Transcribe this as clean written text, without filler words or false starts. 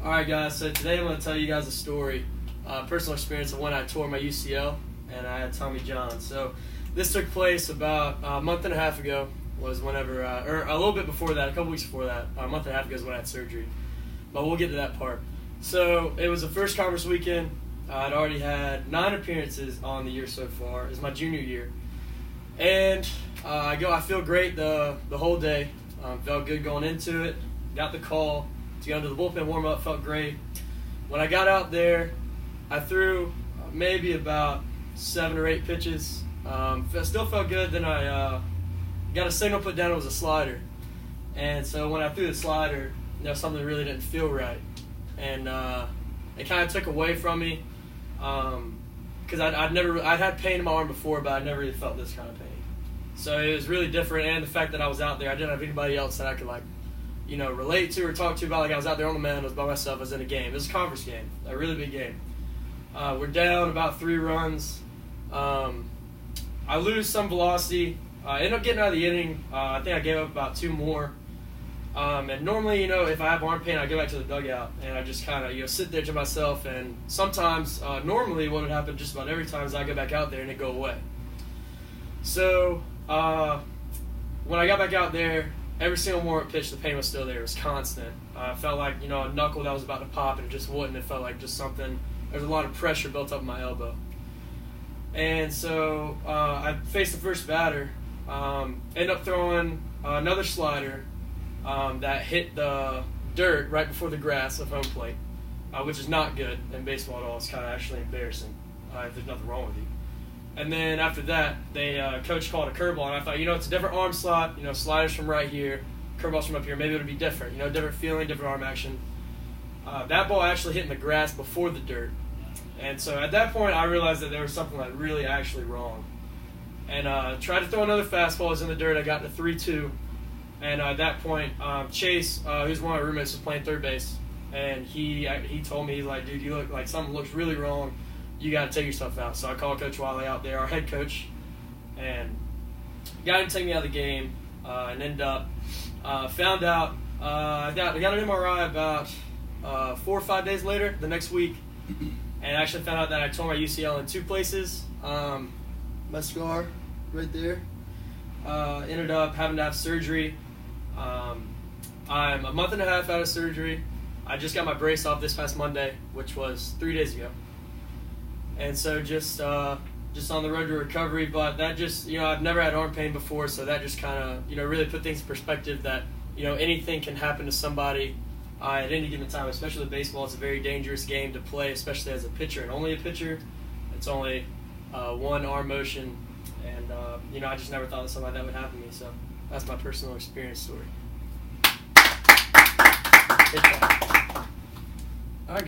Alright guys, so today I'm going to tell you guys a story, personal experience of when I tore my UCL and I had Tommy John. So this took place about a month and a half ago, was whenever, or a little bit before that, a couple weeks before that, a month and a half ago is when I had surgery. But we'll get to that part. So it was the first conference weekend. I'd already had 9 appearances on the year so far. It was my junior year. And I feel great the whole day. Felt good going into it. Got the call to go into the bullpen warm-up, felt great. When I got out there, I threw maybe about 7 or 8 pitches. Still felt good. Then I got a signal put down. It was a slider. And so when I threw the slider, something really didn't feel right. And it kind of took away from me because I'd had pain in my arm before, but I never really felt this kind of pain. So it was really different. And the fact that I was out there, I didn't have anybody else that I could relate to or talk to about. I was out there on the mound, I was by myself, I was in a game. It was a conference game, a really big game. We're down about 3 runs. I lose some velocity. I end up getting out of the inning. I think I gave up about 2 more. And normally, if I have arm pain, I go back to the dugout and I just kind of, sit there to myself. And sometimes, normally what would happen just about every time is I go back out there and it go away. So when I got back out there, every single warm-up pitch, the pain was still there. It was constant. I felt like, a knuckle that was about to pop and it just wouldn't. It felt like just something, there was a lot of pressure built up in my elbow. And so I faced the first batter, ended up throwing another slider that hit the dirt right before the grass of home plate, which is not good in baseball at all. It's kind of actually embarrassing if there's nothing wrong with you. And then after that, coach called a curveball, and I thought, it's a different arm slot. Sliders from right here, curveballs from up here. Maybe it'll be different. Different feeling, different arm action. That ball actually hit in the grass before the dirt, and so at that point, I realized that there was something really actually wrong. And tried to throw another fastball. It was in the dirt. I got to 3-2, and at that point, Chase, who's one of my roommates, was playing third base, and he told me, he's like, dude, you look like something looks really wrong. You got to take yourself out. So I called Coach Wiley out there, our head coach, and got him to take me out of the game, and ended up, found out, I got an MRI about 4 or 5 days later, the next week, and actually found out that I tore my UCL in 2 places. My scar right there. Ended up having to have surgery. I'm a month and a half out of surgery. I just got my brace off this past Monday, which was 3 days ago. And so just on the road to recovery, but that just, I've never had arm pain before, so that just kind of, really put things in perspective that, anything can happen to somebody at any given time, especially with baseball. It's a very dangerous game to play, especially as a pitcher and only a pitcher. It's only one arm motion, and, I just never thought that something like that would happen to me, so that's my personal experience story. Good job.